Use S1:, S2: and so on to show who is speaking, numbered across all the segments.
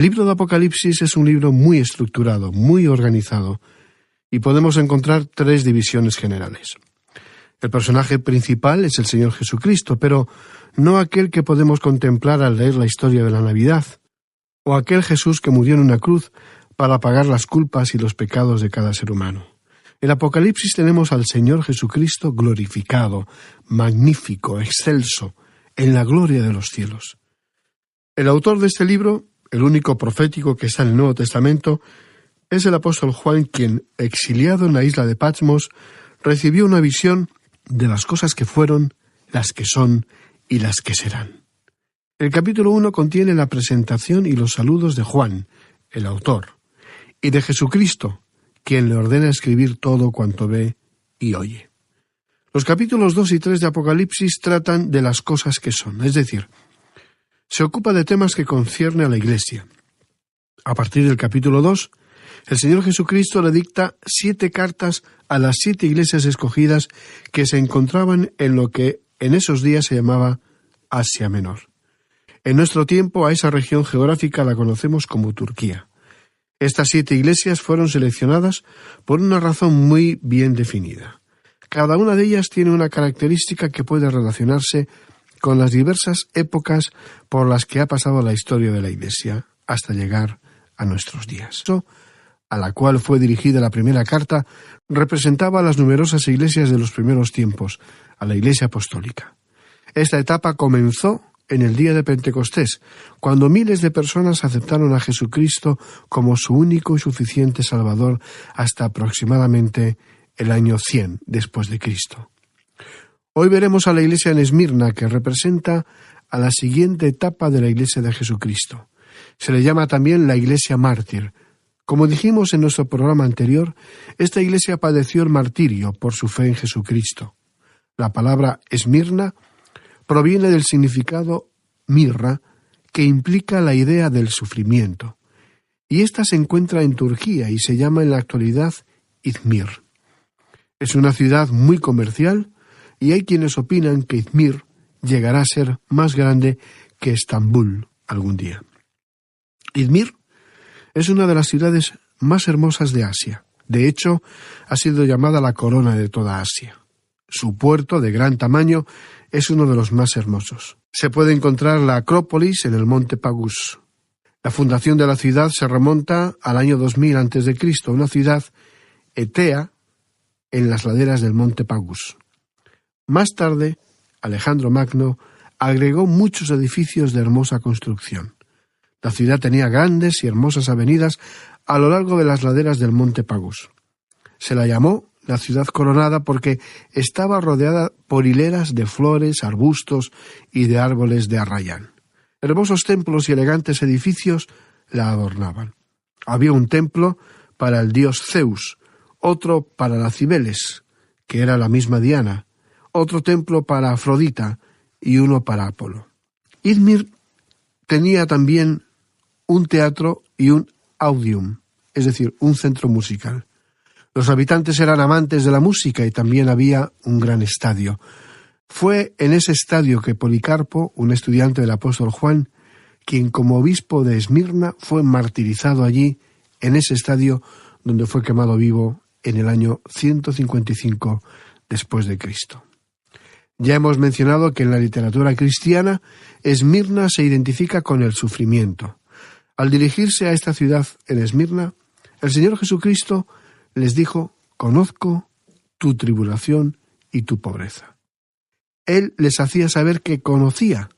S1: El libro de Apocalipsis es un libro muy estructurado, muy organizado, y podemos encontrar 3 divisiones generales. El personaje principal es el Señor Jesucristo, pero no aquel que podemos contemplar al leer la historia de la Navidad, o aquel Jesús que murió en una cruz para pagar las culpas y los pecados de cada ser humano. En Apocalipsis tenemos al Señor Jesucristo glorificado, magnífico, excelso, en la gloria de los cielos. El autor de este libro, el único profético que está en el Nuevo Testamento, es el apóstol Juan, quien, exiliado en la isla de Patmos, recibió una visión de las cosas que fueron, las que son y las que serán. El capítulo 1 contiene la presentación y los saludos de Juan, el autor, y de Jesucristo, quien le ordena escribir todo cuanto ve y oye. Los capítulos 2 y 3 de Apocalipsis tratan de las cosas que son, es decir, se ocupa de temas que conciernen a la Iglesia. A partir del capítulo 2, el Señor Jesucristo le dicta 7 cartas a las 7 iglesias escogidas que se encontraban en lo que en esos días se llamaba Asia Menor. En nuestro tiempo a esa región geográfica la conocemos como Turquía. Estas 7 iglesias fueron seleccionadas por una razón muy bien definida. Cada una de ellas tiene una característica que puede relacionarse con las diversas épocas por las que ha pasado la historia de la Iglesia hasta llegar a nuestros días. A la cual fue dirigida la primera carta, representaba a las numerosas iglesias de los primeros tiempos, a la Iglesia apostólica. Esta etapa comenzó en el día de Pentecostés, cuando miles de personas aceptaron a Jesucristo como su único y suficiente Salvador hasta aproximadamente el año 100 después de Cristo. Hoy veremos a la iglesia en Esmirna, que representa a la siguiente etapa de la iglesia de Jesucristo. Se le llama también la iglesia mártir. Como dijimos en nuestro programa anterior, esta iglesia padeció el martirio por su fe en Jesucristo. La palabra Esmirna proviene del significado mirra, que implica la idea del sufrimiento. Y esta se encuentra en Turquía y se llama en la actualidad Izmir. Es una ciudad muy comercial, y hay quienes opinan que Izmir llegará a ser más grande que Estambul algún día. Izmir es una de las ciudades más hermosas de Asia. De hecho, ha sido llamada la corona de toda Asia. Su puerto, de gran tamaño, es uno de los más hermosos. Se puede encontrar la Acrópolis en el monte Pagus. La fundación de la ciudad se remonta al año 2000 a.C., una ciudad etea en las laderas del monte Pagus. Más tarde, Alejandro Magno agregó muchos edificios de hermosa construcción. La ciudad tenía grandes y hermosas avenidas a lo largo de las laderas del monte Pagus. Se la llamó la ciudad coronada porque estaba rodeada por hileras de flores, arbustos y de árboles de arrayán. Hermosos templos y elegantes edificios la adornaban. Había un templo para el dios Zeus, otro para la Cibeles, que era la misma Diana, otro templo para Afrodita y uno para Apolo. Izmir tenía también un teatro y un audium, es decir, un centro musical. Los habitantes eran amantes de la música y también había un gran estadio. Fue en ese estadio que Policarpo, un estudiante del apóstol Juan, quien como obispo de Esmirna fue martirizado allí, en ese estadio donde fue quemado vivo en el año 155 después de Cristo. Ya hemos mencionado que en la literatura cristiana, Esmirna se identifica con el sufrimiento. Al dirigirse a esta ciudad en Esmirna, el Señor Jesucristo les dijo: «Conozco tu tribulación y tu pobreza». Él les hacía saber que conocía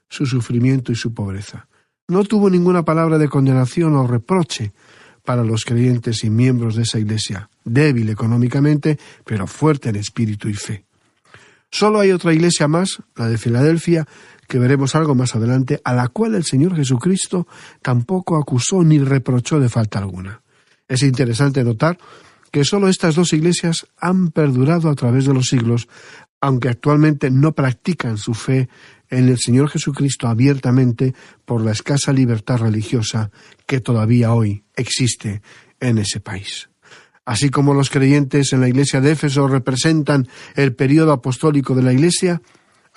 S1: su sufrimiento y su pobreza. No tuvo ninguna palabra de condenación o reproche para los creyentes y miembros de esa iglesia, débil económicamente, pero fuerte en espíritu y fe. Solo hay otra iglesia más, la de Filadelfia, que veremos algo más adelante, a la cual el Señor Jesucristo tampoco acusó ni reprochó de falta alguna. Es interesante notar que solo estas 2 iglesias han perdurado a través de los siglos, aunque actualmente no practican su fe en el Señor Jesucristo abiertamente por la escasa libertad religiosa que todavía hoy existe en ese país. Así como los creyentes en la iglesia de Éfeso representan el período apostólico de la iglesia,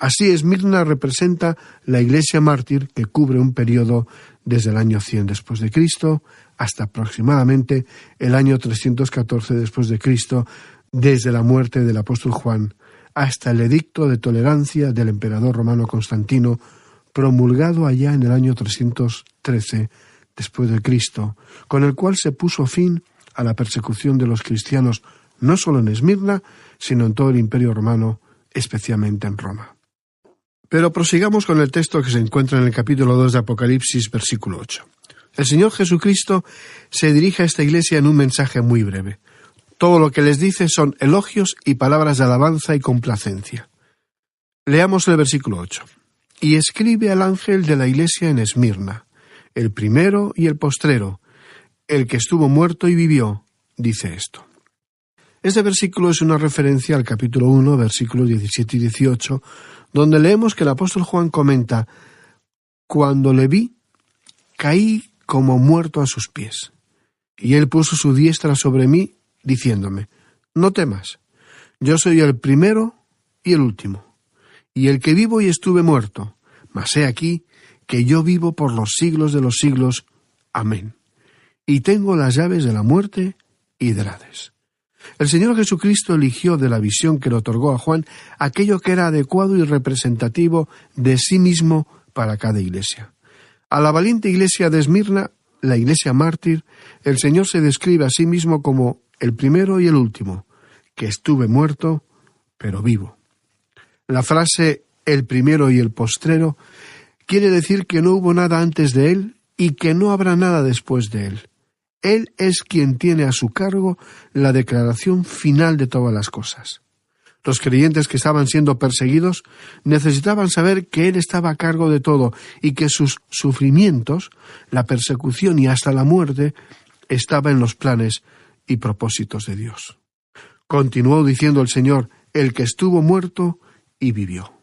S1: Así, Esmirna representa la iglesia mártir que cubre un periodo desde el año 100 después de Cristo hasta aproximadamente el año 314 después de Cristo, desde la muerte del apóstol Juan hasta el edicto de tolerancia del emperador romano Constantino, promulgado allá en el año 313 después de Cristo, con el cual se puso fin a la persecución de los cristianos no solo en Esmirna, sino en todo el Imperio Romano, especialmente en Roma. Pero prosigamos con el texto que se encuentra en el capítulo 2 de Apocalipsis, versículo 8. El Señor Jesucristo se dirige a esta iglesia en un mensaje muy breve. Todo lo que les dice son elogios y palabras de alabanza y complacencia. Leamos el versículo 8. Y escribe al ángel de la iglesia en Esmirna, el primero y el postrero, el que estuvo muerto y vivió, dice esto. Este versículo es una referencia al capítulo 1, versículos 17 y 18, donde leemos que el apóstol Juan comenta: «Cuando le vi, caí como muerto a sus pies, y él puso su diestra sobre mí, diciéndome: no temas, yo soy el primero y el último, y el que vivo y estuve muerto, mas he aquí que yo vivo por los siglos de los siglos. Amén. Y tengo las llaves de la muerte y del Hades». El Señor Jesucristo eligió de la visión que le otorgó a Juan aquello que era adecuado y representativo de sí mismo para cada iglesia. A la valiente iglesia de Esmirna, la iglesia mártir, el Señor se describe a sí mismo como el primero y el último, que estuve muerto, pero vivo. La frase «el primero y el postrero» quiere decir que no hubo nada antes de él y que no habrá nada después de él. Él es quien tiene a su cargo la declaración final de todas las cosas. Los creyentes que estaban siendo perseguidos necesitaban saber que Él estaba a cargo de todo y que sus sufrimientos, la persecución y hasta la muerte estaba en los planes y propósitos de Dios. Continuó diciendo el Señor: «El que estuvo muerto y vivió».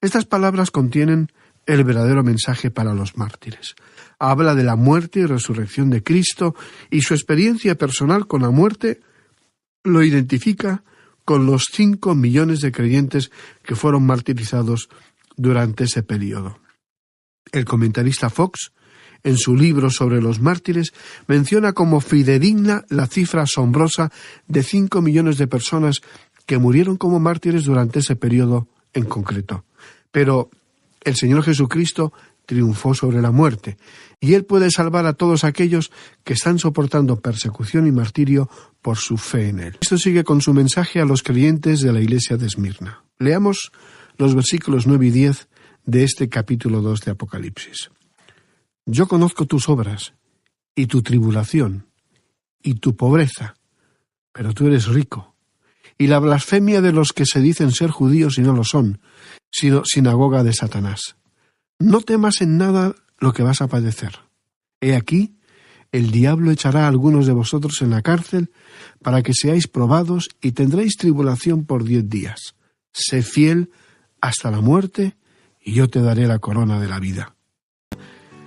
S1: Estas palabras contienen el verdadero mensaje para los mártires. Habla de la muerte y resurrección de Cristo, y su experiencia personal con la muerte lo identifica con los 5 millones de creyentes que fueron martirizados durante ese periodo. El comentarista Fox, en su libro sobre los mártires, menciona como fidedigna la cifra asombrosa de 5 millones de personas que murieron como mártires durante ese periodo en concreto. Pero el Señor Jesucristo triunfó sobre la muerte, y Él puede salvar a todos aquellos que están soportando persecución y martirio por su fe en Él. Esto sigue con su mensaje a los creyentes de la iglesia de Esmirna. Leamos los versículos 9 y 10 de este capítulo 2 de Apocalipsis. «Yo conozco tus obras, y tu tribulación, y tu pobreza, pero tú eres rico, y la blasfemia de los que se dicen ser judíos y no lo son, sino sinagoga de Satanás. No temas en nada lo que vas a padecer. He aquí, el diablo echará a algunos de vosotros en la cárcel para que seáis probados y tendréis tribulación por 10 días. Sé fiel hasta la muerte y yo te daré la corona de la vida».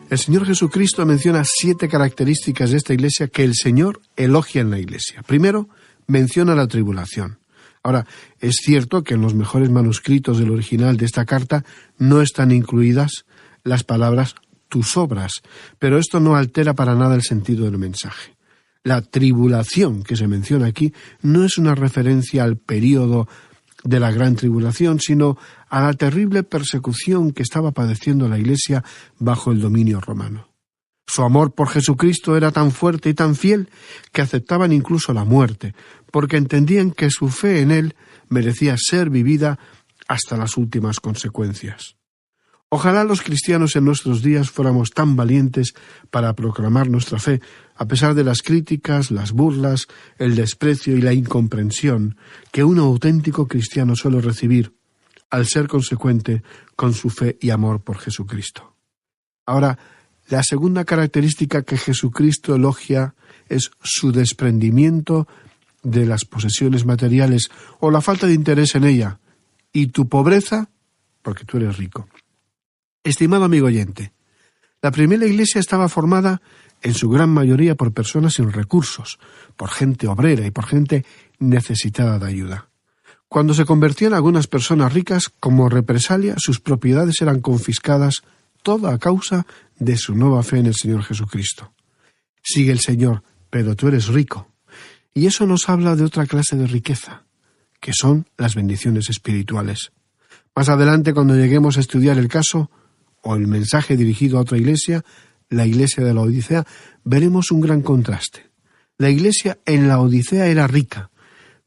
S1: El Señor Jesucristo menciona 7 características de esta iglesia que el Señor elogia en la iglesia. Primero, menciona la tribulación. Ahora, es cierto que en los mejores manuscritos del original de esta carta no están incluidas las palabras «tus obras», pero esto no altera para nada el sentido del mensaje. La tribulación que se menciona aquí no es una referencia al período de la gran tribulación, sino a la terrible persecución que estaba padeciendo la Iglesia bajo el dominio romano. Su amor por Jesucristo era tan fuerte y tan fiel que aceptaban incluso la muerte, porque entendían que su fe en Él merecía ser vivida hasta las últimas consecuencias. Ojalá los cristianos en nuestros días fuéramos tan valientes para proclamar nuestra fe, a pesar de las críticas, las burlas, el desprecio y la incomprensión que un auténtico cristiano suele recibir al ser consecuente con su fe y amor por Jesucristo. Ahora, la segunda característica que Jesucristo elogia es su desprendimiento de las posesiones materiales o la falta de interés en ella, y tu pobreza, porque tú eres rico. Estimado amigo oyente, la primera iglesia estaba formada en su gran mayoría por personas sin recursos, por gente obrera y por gente necesitada de ayuda. Cuando se convertían algunas personas ricas, como represalia, sus propiedades eran confiscadas, todo a causa de su nueva fe en el Señor Jesucristo. Sigue el Señor, pero tú eres rico. Y eso nos habla de otra clase de riqueza, que son las bendiciones espirituales. Más adelante, cuando lleguemos a estudiar el caso o el mensaje dirigido a otra iglesia, la iglesia de la Odisea, veremos un gran contraste. La iglesia en la Odisea era rica,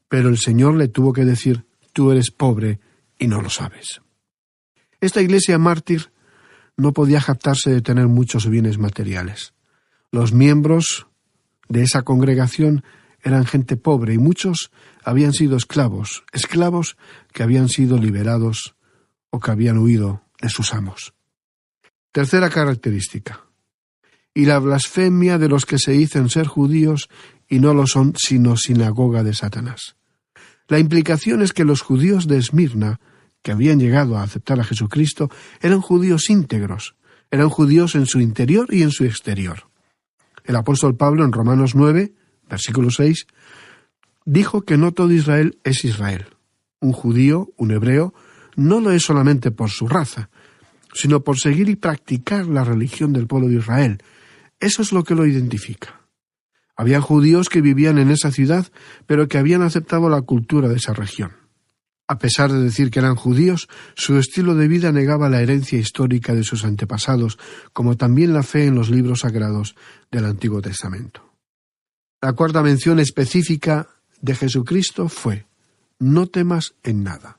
S1: pero el Señor le tuvo que decir: tú eres pobre y no lo sabes. Esta iglesia mártir no podía jactarse de tener muchos bienes materiales. Los miembros de esa congregación eran gente pobre y muchos habían sido esclavos que habían sido liberados o que habían huido de sus amos. Tercera característica: y la blasfemia de los que se dicen ser judíos y no lo son, sino sinagoga de Satanás. La implicación es que los judíos de Esmirna, que habían llegado a aceptar a Jesucristo, eran judíos íntegros, eran judíos en su interior y en su exterior. El apóstol Pablo en Romanos 9, versículo 6, dijo que no todo Israel es Israel. Un judío, un hebreo, no lo es solamente por su raza, sino por seguir y practicar la religión del pueblo de Israel. Eso es lo que lo identifica. Habían judíos que vivían en esa ciudad, pero que habían aceptado la cultura de esa región. A pesar de decir que eran judíos, su estilo de vida negaba la herencia histórica de sus antepasados, como también la fe en los libros sagrados del Antiguo Testamento. La cuarta mención específica de Jesucristo fue: no temas en nada.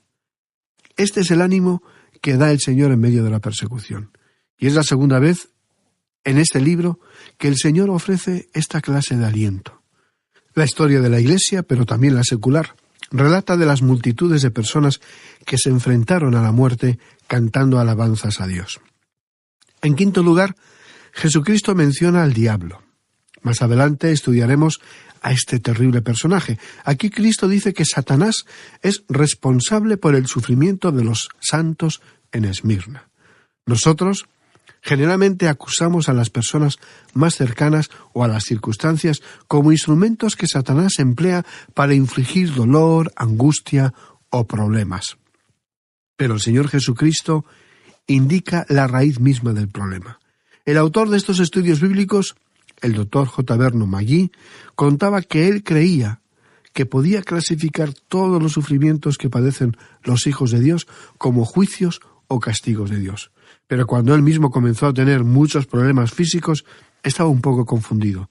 S1: Este es el ánimo que da el Señor en medio de la persecución. Y es la segunda vez en este libro que el Señor ofrece esta clase de aliento. La historia de la Iglesia, pero también la secular, relata de las multitudes de personas que se enfrentaron a la muerte cantando alabanzas a Dios. En quinto lugar, Jesucristo menciona al diablo. Más adelante estudiaremos a este terrible personaje. Aquí Cristo dice que Satanás es responsable por el sufrimiento de los santos en Esmirna. Nosotros generalmente acusamos a las personas más cercanas o a las circunstancias como instrumentos que Satanás emplea para infligir dolor, angustia o problemas. Pero el Señor Jesucristo indica la raíz misma del problema. El autor de estos estudios bíblicos, el Dr. J. Vernon McGee, contaba que él creía que podía clasificar todos los sufrimientos que padecen los hijos de Dios como juicios o castigos de Dios. Pero cuando él mismo comenzó a tener muchos problemas físicos, estaba un poco confundido.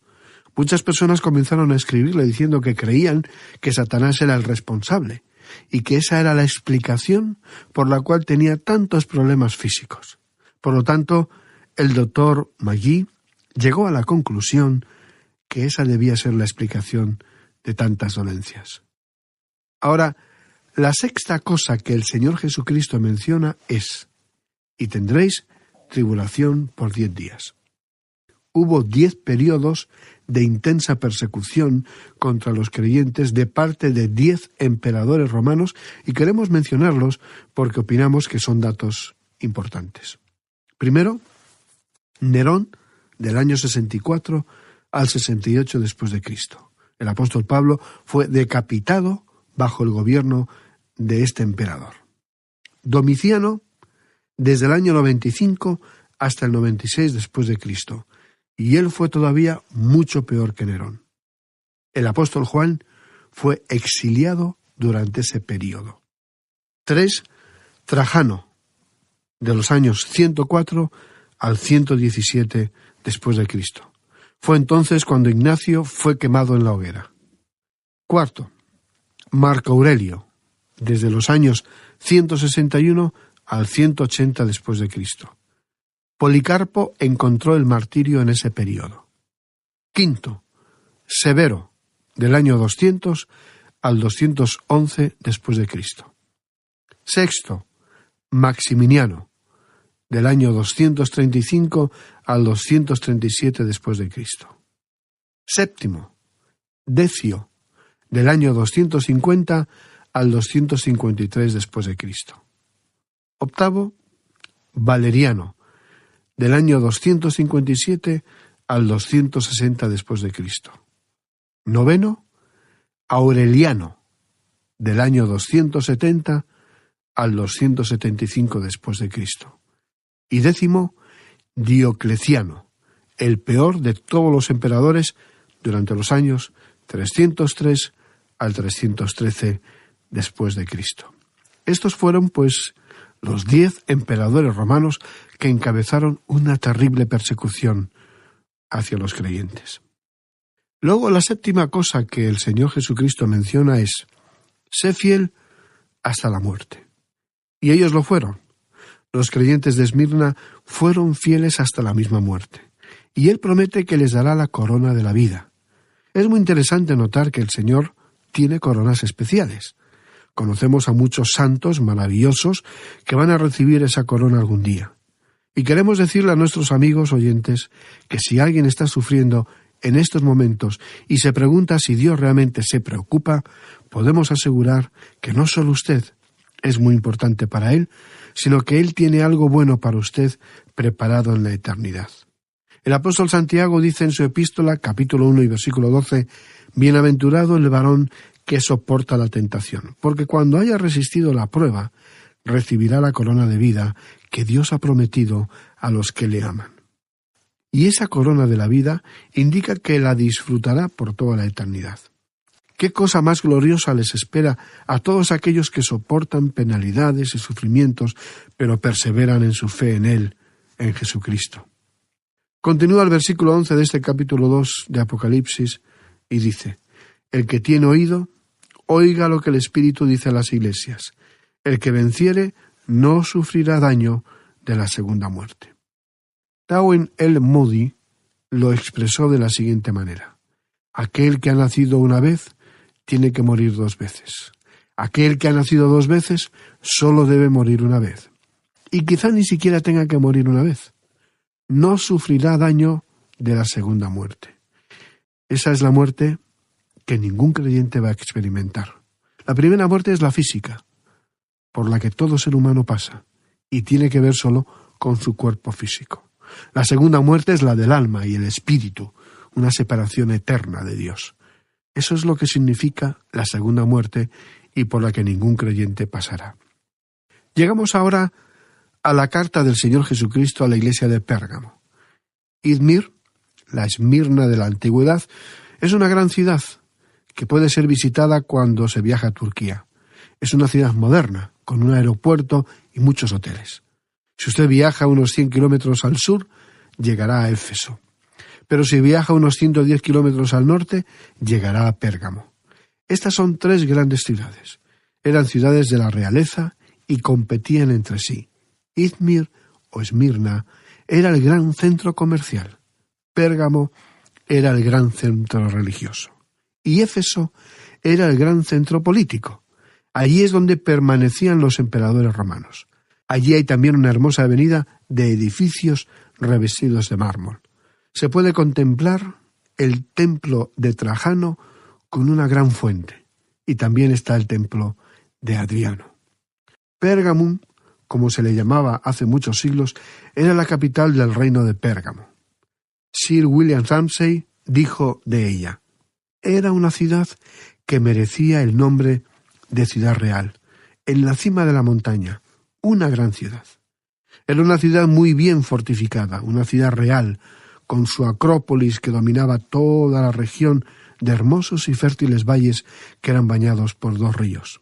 S1: Muchas personas comenzaron a escribirle diciendo que creían que Satanás era el responsable y que esa era la explicación por la cual tenía tantos problemas físicos. Por lo tanto, el doctor McGee llegó a la conclusión que esa debía ser la explicación de tantas dolencias. Ahora, la sexta cosa que el Señor Jesucristo menciona es: y tendréis tribulación por 10 días. Hubo 10 periodos de intensa persecución contra los creyentes de parte de 10 emperadores romanos, y queremos mencionarlos porque opinamos que son datos importantes. Primero, Nerón, del año 64 al 68 después de Cristo. El apóstol Pablo fue decapitado bajo el gobierno de este emperador. Domiciano, desde el año 95 hasta el 96 después de Cristo, y él fue todavía mucho peor que Nerón. El apóstol Juan fue exiliado durante ese período. 3. Trajano, de los años 104 al 117 después de Cristo. Fue entonces cuando Ignacio fue quemado en la hoguera. 4. Marco Aurelio, desde los años 161 al 180 después de Cristo. Policarpo encontró el martirio en ese período. 5. Severo, del año 200 al 211 después de Cristo. 6. Maximiniano, del año 235 al 237 después de Cristo. 7. Decio, del año 250 al 253 después de Cristo. 8. Valeriano, del año 257 al 260 después de Cristo. 9. Aureliano, del año 270 al 275 después de Cristo. Y 10º, Diocleciano, el peor de todos los emperadores durante los años 303 al 313 después de Cristo. Estos fueron, pues, los 10 emperadores romanos que encabezaron una terrible persecución hacia los creyentes. Luego, la 7ª cosa que el Señor Jesucristo menciona es: sé fiel hasta la muerte. Y ellos lo fueron. Los creyentes de Esmirna fueron fieles hasta la misma muerte. Y Él promete que les dará la corona de la vida. Es muy interesante notar que el Señor tiene coronas especiales. Conocemos a muchos santos maravillosos que van a recibir esa corona algún día. Y queremos decirle a nuestros amigos oyentes que si alguien está sufriendo en estos momentos y se pregunta si Dios realmente se preocupa, podemos asegurar que no solo usted es muy importante para Él, sino que Él tiene algo bueno para usted preparado en la eternidad. El apóstol Santiago dice en su epístola, capítulo 1 y versículo 12, «Bienaventurado el varón que soporta la tentación, porque cuando haya resistido la prueba, recibirá la corona de vida que Dios ha prometido a los que le aman». Y esa corona de la vida indica que la disfrutará por toda la eternidad. ¿Qué cosa más gloriosa les espera a todos aquellos que soportan penalidades y sufrimientos, pero perseveran en su fe en Él, en Jesucristo? Continúa el versículo 11 de este capítulo 2 de Apocalipsis y dice: «El que tiene oído, oiga lo que el Espíritu dice a las iglesias. El que venciere no sufrirá daño de la segunda muerte». Darwin L. Moody lo expresó de la siguiente manera: «Aquel que ha nacido una vez tiene que morir 2 veces. Aquel que ha nacido 2 veces solo debe morir una vez. Y quizá ni siquiera tenga que morir una vez. No sufrirá daño de la segunda muerte». Esa es la muerte que ningún creyente va a experimentar. La primera muerte es la física, por la que todo ser humano pasa, y tiene que ver solo con su cuerpo físico. La segunda muerte es la del alma y el espíritu, una separación eterna de Dios. Eso es lo que significa la segunda muerte y por la que ningún creyente pasará. Llegamos ahora a la carta del Señor Jesucristo a la iglesia de Pérgamo. Izmir, la Esmirna de la antigüedad, es una gran ciudad que puede ser visitada cuando se viaja a Turquía. Es una ciudad moderna, con un aeropuerto y muchos hoteles. Si usted viaja unos 100 kilómetros al sur, llegará a Éfeso. Pero si viaja unos 110 kilómetros al norte, llegará a Pérgamo. Estas son 3 grandes ciudades. Eran ciudades de la realeza y competían entre sí. Izmir o Esmirna era el gran centro comercial. Pérgamo era el gran centro religioso. Y Éfeso era el gran centro político. Allí es donde permanecían los emperadores romanos. Allí hay también una hermosa avenida de edificios revestidos de mármol. Se puede contemplar el templo de Trajano con una gran fuente, y también está el templo de Adriano. Pérgamo, como se le llamaba hace muchos siglos, era la capital del reino de Pérgamo. Sir William Ramsay dijo de ella: «Era una ciudad que merecía el nombre de ciudad real, en la cima de la montaña, una gran ciudad». Era una ciudad muy bien fortificada, una ciudad real, con su acrópolis que dominaba toda la región de hermosos y fértiles valles que eran bañados por 2 ríos.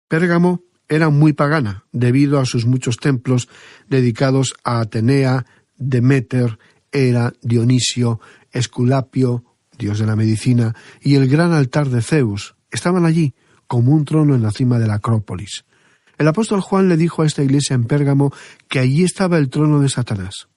S1: Pérgamo era muy pagana, debido a sus muchos templos dedicados a Atenea, Deméter, Hera, Dionisio, Esculapio, dios de la medicina, y el gran altar de Zeus. Estaban allí, como un trono en la cima de la acrópolis. El apóstol Juan le dijo a esta iglesia en Pérgamo que allí estaba el trono de Satanás.